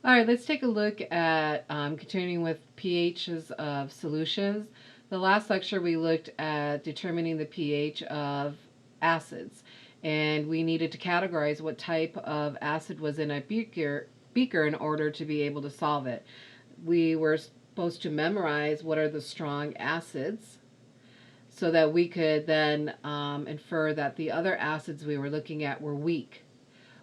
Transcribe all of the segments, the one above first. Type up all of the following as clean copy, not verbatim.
All right, let's take a look at continuing with pHs of solutions. The last lecture we looked at determining the pH of acids, and we needed to categorize what type of acid was in a beaker in order to be able to solve it. We were supposed to memorize what are the strong acids so that we could then infer that the other acids we were looking at were weak.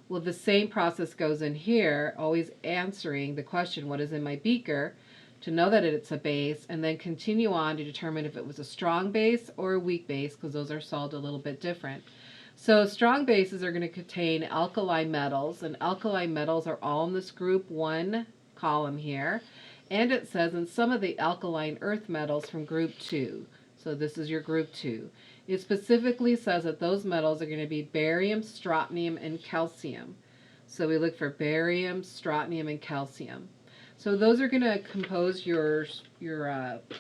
Well, the same process goes in here, always answering the question, what is in my beaker, to know that it's a base, and then continue on to determine if it was a strong base or a weak base, because those are solved a little bit different. So strong bases are going to contain alkali metals, and alkali metals are all in this group 1 column here. And it says in some of the alkaline earth metals from group 2. So this is your group 2. It specifically says that those metals are going to be barium, strontium, and calcium. So we look for barium, strontium, and calcium. So those are going to compose your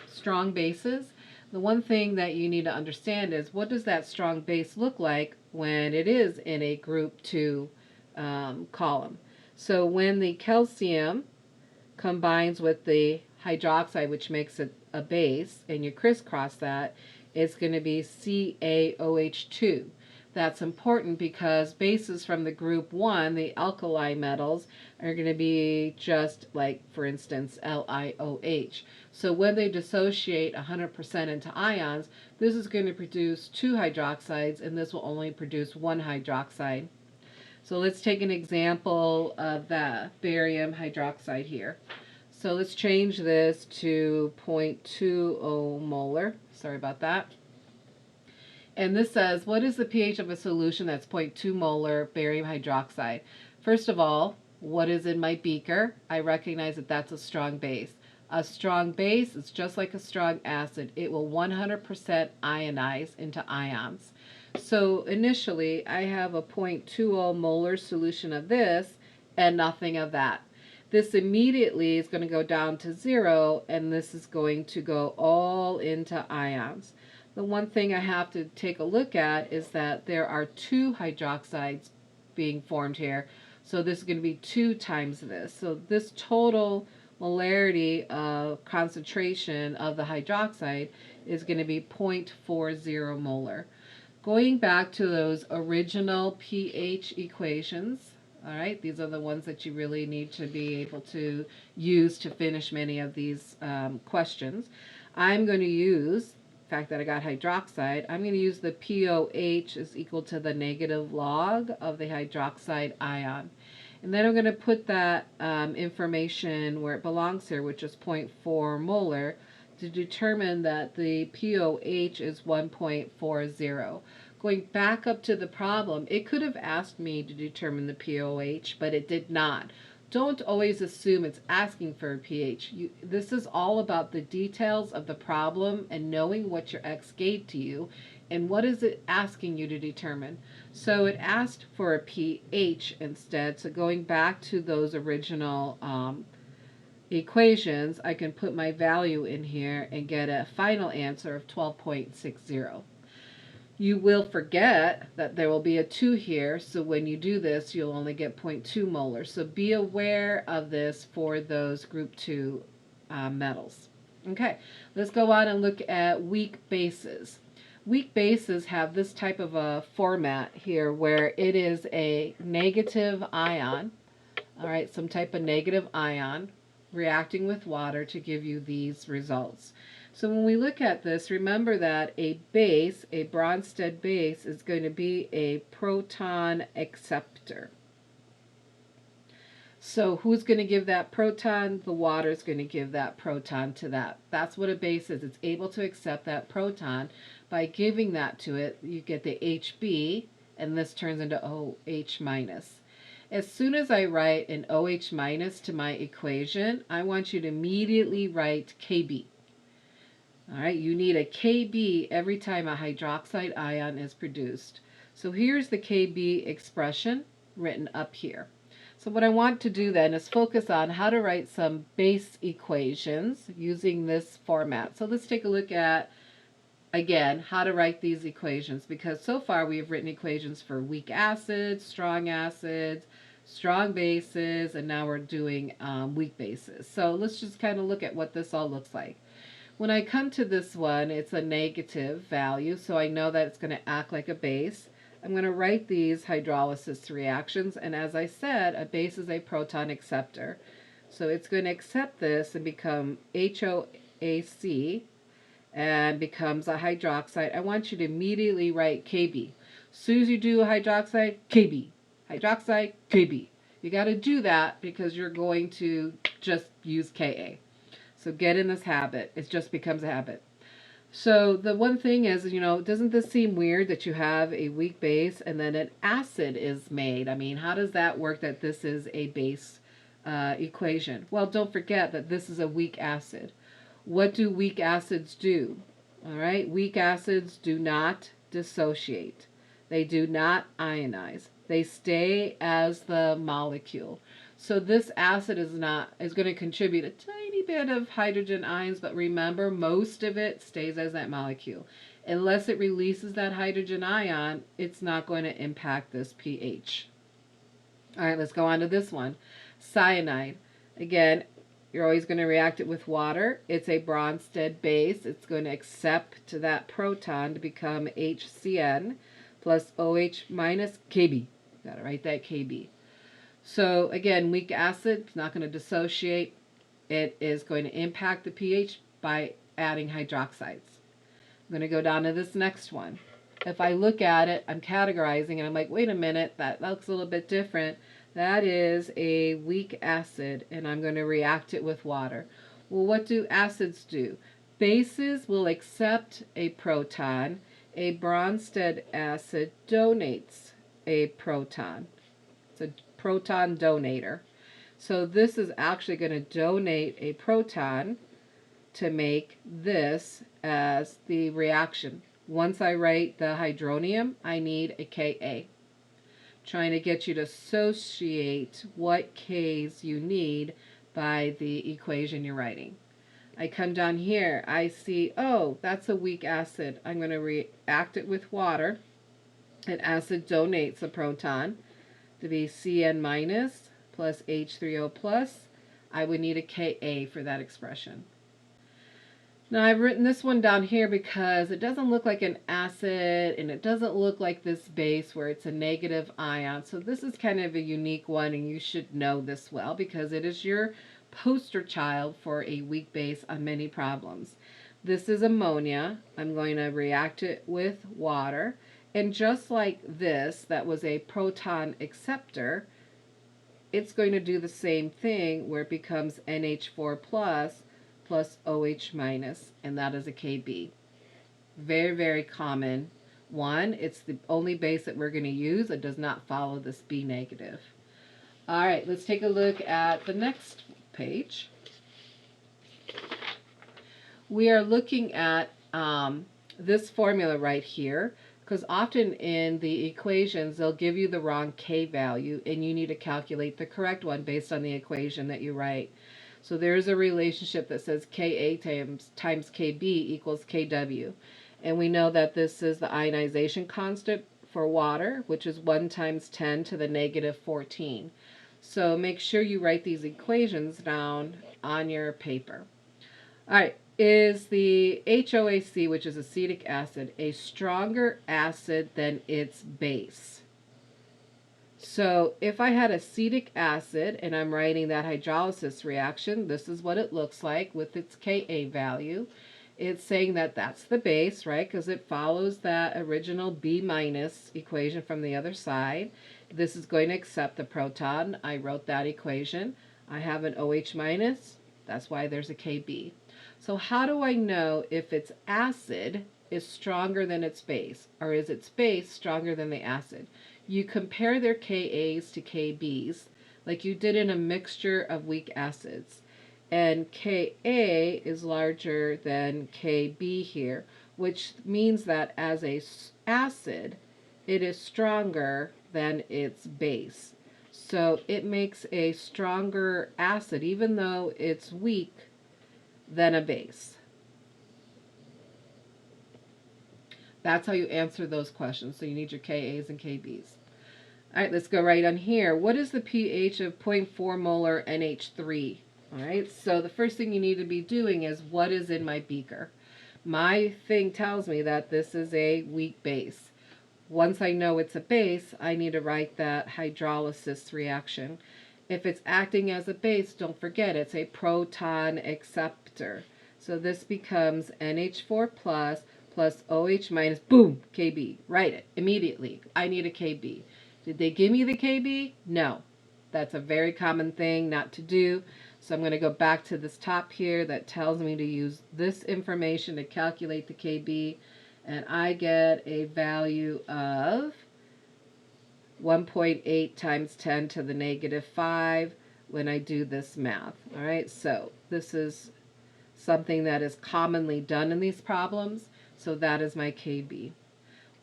strong bases. The one thing that you need to understand is, what does that strong base look like when it is in a group 2 column? So when the calcium combines with the hydroxide, which makes it a base, and you crisscross that, it's going to be CaOH2. That's important because bases from the group 1, the alkali metals, are going to be just like, for instance, LiOH. So when they dissociate 100% into ions, this is going to produce 2 hydroxides, and this will only produce 1 hydroxide. So let's take an example of the barium hydroxide here. So let's change this to 0.20 molar. Sorry about that. And this says, what is the pH of a solution that's 0.2 molar barium hydroxide? First of all, what is in my beaker? I recognize that that's a strong base. A strong base is just like a strong acid. It will 100% ionize into ions. So initially, I have a 0.20 molar solution of this and nothing of that. This immediately is going to go down to 0, and this is going to go all into ions. The one thing I have to take a look at is that there are 2 hydroxides being formed here. So this is going to be 2 times this. So this total molarity of concentration of the hydroxide is going to be 0.40 molar. Going back to those original pH equations, all right, these are the ones that you really need to be able to use to finish many of these questions. I'm going to use, the fact that I got hydroxide, I'm going to use the POH is equal to the negative log of the hydroxide ion. And then I'm going to put that information where it belongs here, which is 0.4 molar, to determine that the POH is 1.40. Going back up to the problem, it could have asked me to determine the POH, but it did not. Don't always assume it's asking for a pH. This is all about the details of the problem and knowing what your X gave to you and what is it asking you to determine. So it asked for a pH instead. So going back to those original equations, I can put my value in here and get a final answer of 12.60. You will forget that there will be a 2 here, so when you do this, you'll only get 0.2 molar. So be aware of this for those group 2 metals. Okay, let's go on and look at weak bases. Weak bases have this type of a format here where it is a negative ion, all right, some type of negative ion reacting with water to give you these results. So when we look at this, remember that a base, a Bronsted base, is going to be a proton acceptor. So who's going to give that proton? The water is going to give that proton to that. That's what a base is. It's able to accept that proton. By giving that to it, you get the HB, and this turns into OH minus. As soon as I write an OH minus to my equation, I want you to immediately write Kb. All right, you need a Kb every time a hydroxide ion is produced. So here's the Kb expression written up here. So what I want to do then is focus on how to write some base equations using this format. So let's take a look at, again, how to write these equations, because so far we have written equations for weak acids, strong bases, and now we're doing weak bases. So let's just kind of look at what this all looks like. When I come to this one, it's a negative value, so I know that it's going to act like a base. I'm going to write these hydrolysis reactions, and as I said, a base is a proton acceptor. So it's going to accept this and become HOAC and becomes a hydroxide. I want you to immediately write Kb. As soon as you do a hydroxide, Kb. Hydroxide, Kb. You got to do that because you're going to just use Ka. So get in this habit. It just becomes a habit. So the one thing is, doesn't this seem weird that you have a weak base and then an acid is made? I mean, how does that work that this is a base equation? Well, don't forget that this is a weak acid. What do weak acids do? All right, weak acids do not dissociate. They do not ionize. They stay as the molecule. So this acid is going to contribute a tiny bit of hydrogen ions, but remember, most of it stays as that molecule. Unless it releases that hydrogen ion, it's not going to impact this pH. All right, let's go on to this one. Cyanide. Again, you're always going to react it with water. It's a Bronsted base. It's going to accept to that proton to become HCN plus OH minus Kb. Got to write that Kb. So again, weak acid is not going to dissociate. It is going to impact the pH by adding hydroxides. I'm going to go down to this next one. If I look at it, I'm categorizing and I'm like, wait a minute, that looks a little bit different. That is a weak acid and I'm going to react it with water. Well, what do acids do? Bases will accept a proton. A Bronsted acid donates a proton. It's a proton donator. So this is actually going to donate a proton to make this as the reaction. Once I write the hydronium, I need a Ka. Trying to get you to associate what Ks you need by the equation you're writing. I come down here, I see, oh, that's a weak acid. I'm going to react it with water. An acid donates a proton to be Cn minus plus H3O plus. I would need a Ka for that expression. Now I've written this one down here because it doesn't look like an acid and it doesn't look like this base where it's a negative ion. So this is kind of a unique one and you should know this well because it is your poster child for a weak base on many problems. This is ammonia. I'm going to react it with water. And just like this, that was a proton acceptor, it's going to do the same thing where it becomes NH4 plus OH minus, and that is a Kb. Very, very common one. It's the only base that we're going to use. It does not follow this B negative. All right, let's take a look at the next page. We are looking at this formula right here, because often in the equations they'll give you the wrong K value and you need to calculate the correct one based on the equation that you write. So there's a relationship that says Ka times Kb equals Kw. And we know that this is the ionization constant for water, which is 1 times 10 to the negative 14. So make sure you write these equations down on your paper. All right, is the HOAC, which is acetic acid, a stronger acid than its base? So if I had acetic acid and I'm writing that hydrolysis reaction, this is what it looks like with its Ka value. It's saying that that's the base, right? Because it follows that original B minus equation from the other side. This is going to accept the proton. I wrote that equation. I have an OH minus. That's why there's a Kb. So how do I know if its acid is stronger than its base, or is its base stronger than the acid? You compare their Kas to Kbs like you did in a mixture of weak acids. And Ka is larger than Kb here, which means that as a acid, it is stronger than its base. So it makes a stronger acid, even though it's weak, than a base. That's how you answer those questions. So you need your Kas and Kbs. All right, let's go right on here. What is the pH of 0.4 molar NH3? All right, so the first thing you need to be doing is what is in my beaker? My thing tells me that this is a weak base. Once I know it's a base, I need to write that hydrolysis reaction. If it's acting as a base, don't forget it's a proton acceptor. So this becomes NH4 plus OH minus, boom, Kb. Write it immediately. I need a Kb. Did they give me the Kb? No. That's a very common thing not to do. So I'm going to go back to this top here that tells me to use this information to calculate the Kb. And I get a value of 1.8 times 10 to the negative 5 when I do this math. All right, so this is something that is commonly done in these problems. So that is my Kb.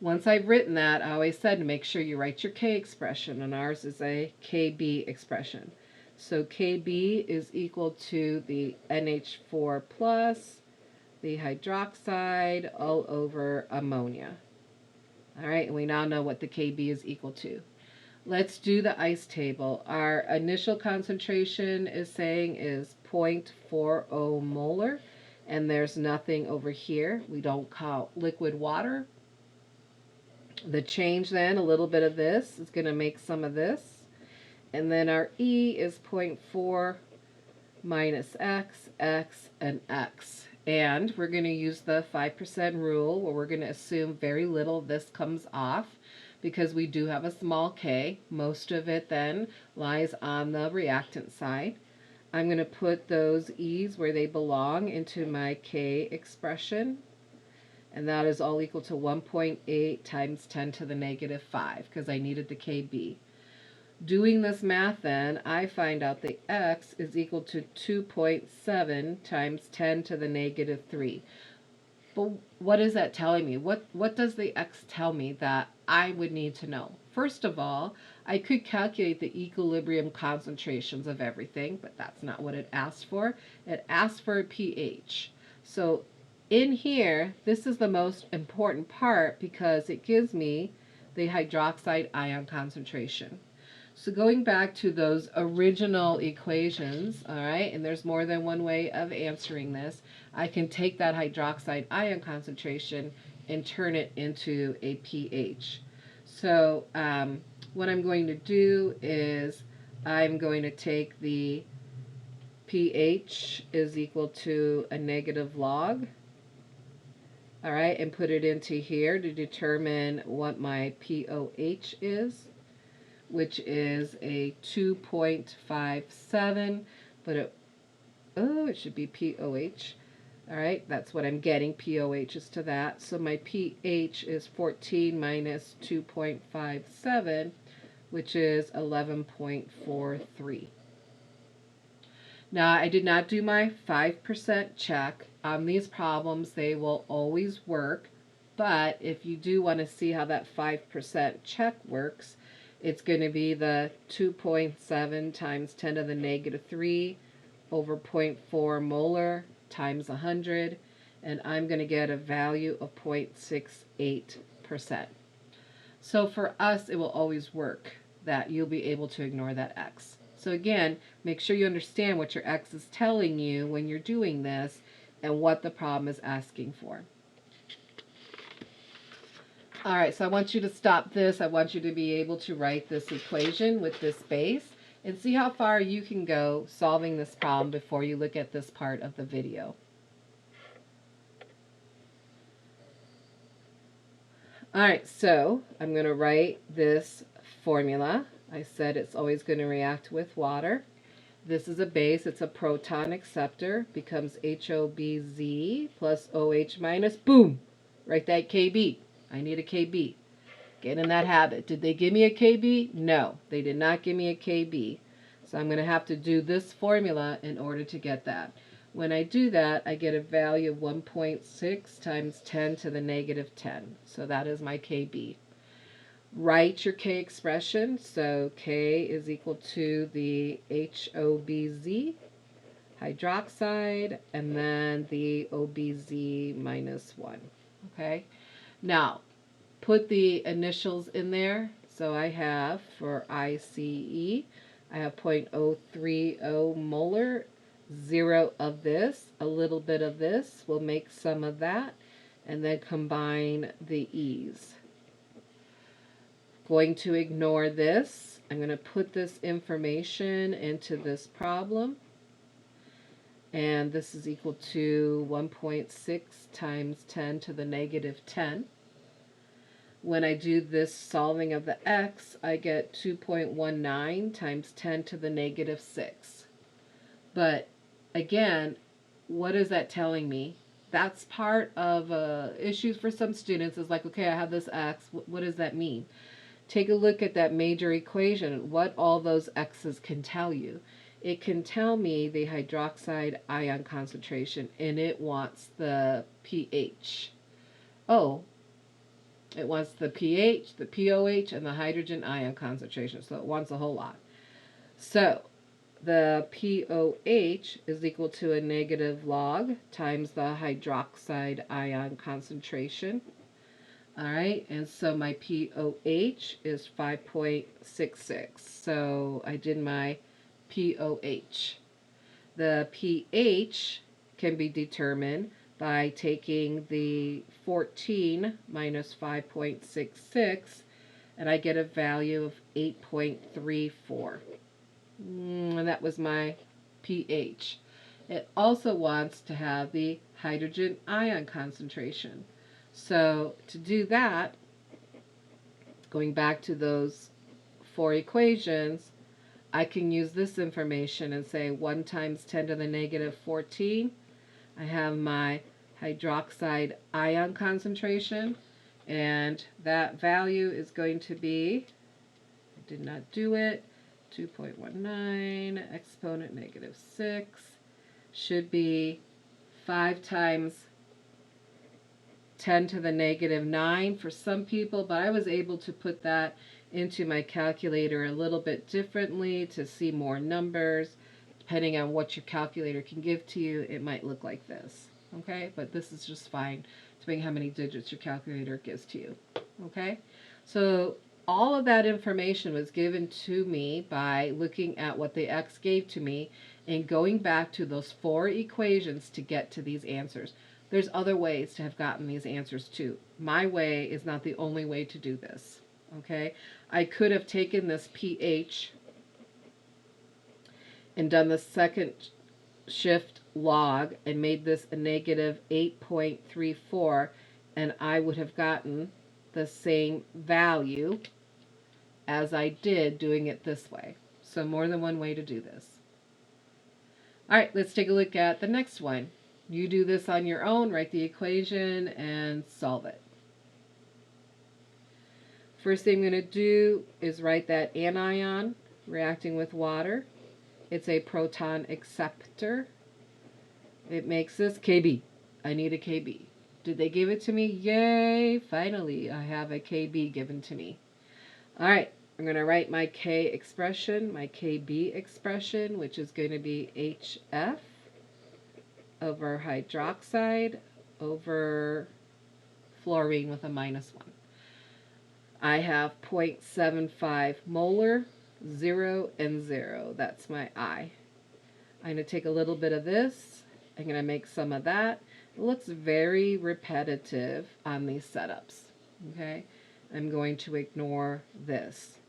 Once I've written that, I always said to make sure you write your K expression, and ours is a Kb expression. So Kb is equal to the NH4 plus the hydroxide all over ammonia. All right, and we now know what the Kb is equal to. Let's do the ice table. Our initial concentration is saying is 0.40 molar, and there's nothing over here. We don't count liquid water. The change then, a little bit of this is going to make some of this. And then our E is 0.4 minus X, X, and X. And we're going to use the 5% rule where we're going to assume very little of this comes off because we do have a small K. Most of it then lies on the reactant side. I'm going to put those E's where they belong into my K expression. And that is all equal to 1.8 times 10 to the negative 5 because I needed the Kb. Doing this math then, I find out the X is equal to 2.7 times 10 to the negative 3. But what is that telling me? What does the X tell me that I would need to know? First of all, I could calculate the equilibrium concentrations of everything, but that's not what it asked for. It asked for a pH. So in here, this is the most important part because it gives me the hydroxide ion concentration. So going back to those original equations, all right, and there's more than one way of answering this, I can take that hydroxide ion concentration and turn it into a pH. So what I'm going to do is I'm going to take the pH is equal to a negative log, all right, and put it into here to determine what my pOH is, which is a 2.57, but it should be pOH. All right, that's what I'm getting. pOH is to that. So my pH is 14 minus 2.57, which is 11.43. Now, I did not do my 5% check. On these problems, they will always work, but if you do want to see how that 5% check works, it's going to be the 2.7 times 10 to the negative 3 over 0.4 molar times 100, and I'm going to get a value of 0.68%. So for us, it will always work that you'll be able to ignore that X. So again, make sure you understand what your X is telling you when you're doing this and what the problem is asking for. All right, so I want you to stop this. I want you to be able to write this equation with this base and see how far you can go solving this problem before you look at this part of the video. All right, so I'm going to write this formula. I said it's always going to react with water. This is a base. It's a proton acceptor. Becomes HOBZ plus OH minus. Boom! Write that Kb. I need a Kb. Get in that habit. Did they give me a Kb? No, they did not give me a Kb. So I'm going to have to do this formula in order to get that. When I do that, I get a value of 1.6 times 10 to the negative 10. So that is my Kb. Write your K expression. So K is equal to the HOBZ, hydroxide, and then the OBZ minus 1. Okay? Now, put the initials in there. So I have, for ICE, I have 0.030 molar, 0 of this, a little bit of this. We'll make some of that, and then combine the E's. Going to ignore this. I'm going to put this information into this problem. And this is equal to 1.6 times 10 to the negative 10. When I do this solving of the x, I get 2.19 times 10 to the negative 6. But again, what is that telling me? That's part of issues for some students is like, okay, I have this x. What does that mean? Take a look at that major equation, what all those x's can tell you. It can tell me the hydroxide ion concentration, and it wants the pH. Oh, it wants the pH, the POH, and the hydrogen ion concentration, so it wants a whole lot. So the POH is equal to a negative log times the hydroxide ion concentration. All right, and so my POH is 5.66. So I did my POH. The pH can be determined by taking the 14 minus 5.66, and I get a value of 8.34. And that was my pH. It also wants to have the hydrogen ion concentration. So to do that, going back to those 4 equations, I can use this information and say 1 times 10 to the negative 14. I have my hydroxide ion concentration, and that value is going to be, I did not do it, 2.19 exponent negative 6 should be 5 times 10 to the negative 9 for some people, but I was able to put that into my calculator a little bit differently to see more numbers. Depending on what your calculator can give to you, it might look like this. Okay, but this is just fine, depending how many digits your calculator gives to you. Okay, so all of that information was given to me by looking at what the x gave to me and going back to those 4 equations to get to these answers. There's other ways to have gotten these answers too. My way is not the only way to do this. Okay, I could have taken this pH and done the second shift log and made this a negative 8.34, and I would have gotten the same value as I did doing it this way. So more than one way to do this. All right, let's take a look at the next one. You do this on your own, write the equation, and solve it. First thing I'm going to do is write that anion reacting with water. It's a proton acceptor. It makes this Kb. I need a Kb. Did they give it to me? Yay! Finally, I have a Kb given to me. All right, I'm going to write my K expression, my Kb expression, which is going to be HF over hydroxide over fluorine with a -1. I have 0.75 molar, 0 and 0. That's my I. I'm going to take a little bit of this. I'm going to make some of that. It looks very repetitive on these setups. Okay, I'm going to ignore this.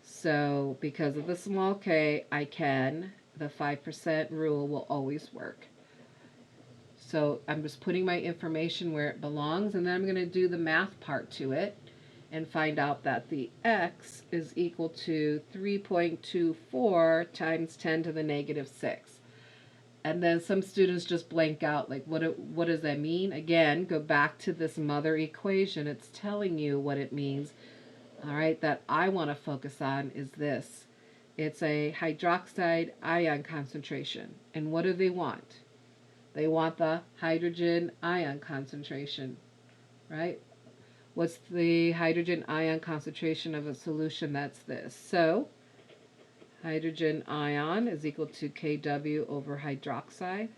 So because of the small k, I can, the 5% rule will always work. So I'm just putting my information where it belongs, and then I'm going to do the math part to it and find out that the x is equal to 3.24 times 10 to the negative 6. And then some students just blank out, like, what does that mean? Again, go back to this mother equation. It's telling you what it means. All right, that I want to focus on is this. It's a hydroxide ion concentration. And what do they want? They want the hydrogen ion concentration, right? What's the hydrogen ion concentration of a solution? That's this. So hydrogen ion is equal to Kw over hydroxide,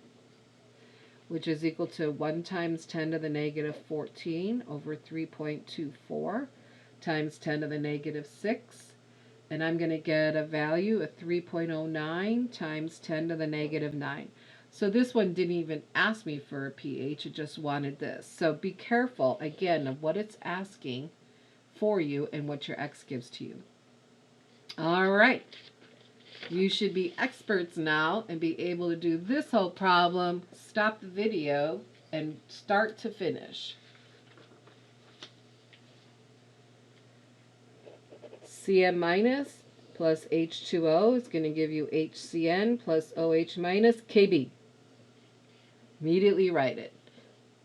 which is equal to 1 times 10 to the negative 14 over 3.24. times 10 to the negative 6. And I'm going to get a value of 3.09 times 10 to the negative 9. So this one didn't even ask me for a pH, it just wanted this. So be careful, again, of what it's asking for you and what your X gives to you. All right. You should be experts now and be able to do this whole problem, stop the video, and start to finish. Cn minus plus H2O is going to give you HCN plus OH minus Kb. Immediately write it.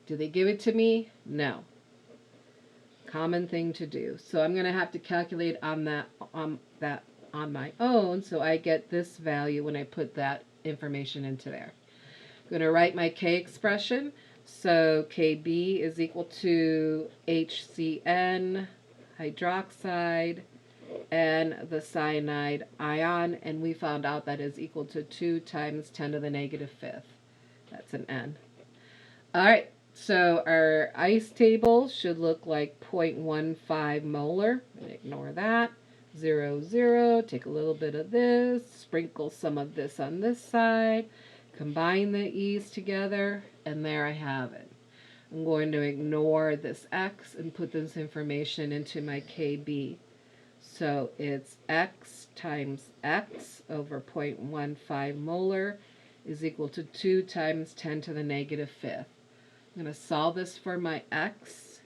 Do they give it to me? No. Common thing to do. So I'm going to have to calculate on that on my own, so I get this value when I put that information into there. I'm going to write my K expression. So Kb is equal to HCN hydroxide and the cyanide ion, and we found out that is equal to 2 times 10 to the negative 5th. That's an N. All right, so our ice table should look like 0.15 molar. Ignore that. 0, 0. Take a little bit of this, sprinkle some of this on this side, combine the E's together, and there I have it. I'm going to ignore this X and put this information into my Kb. So it's X times X over 0.15 molar is equal to 2 times 10 to the negative 5th. I'm going to solve this for my X.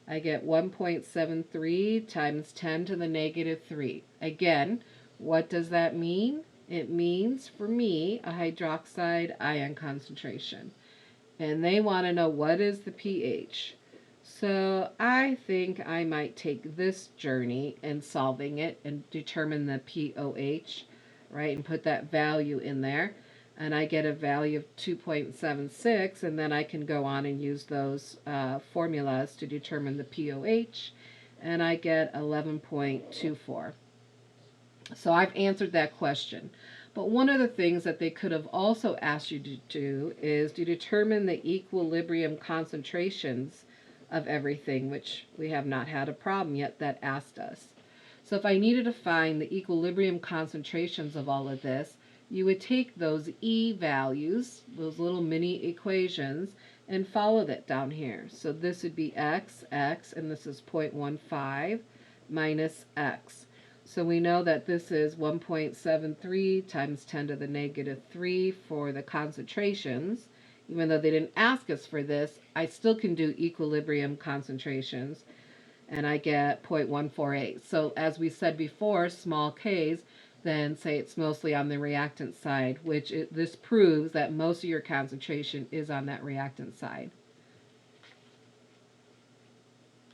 I get 1.73 times 10 to the negative 3. Again, what does that mean? It means, for me, a hydroxide ion concentration. And they want to know what is the pH. So I think I might take this journey in solving it and determine the pOH, right, and put that value in there. And I get a value of 2.76, and then I can go on and use those formulas to determine the pOH, and I get 11.24. So I've answered that question. But one of the things that they could have also asked you to do is to determine the equilibrium concentrations of everything, which we have not had a problem yet that asked us. So if I needed to find the equilibrium concentrations of all of this, you would take those E values, those little mini equations, and follow that down here. So this would be X, and this is 0.15 minus X. So we know that this is 1.73 times 10 to the negative 3 for the concentrations. Even though they didn't ask us for this, I still can do equilibrium concentrations, and I get 0.148. So as we said before, small k's, then say it's mostly on the reactant side, which this proves that most of your concentration is on that reactant side.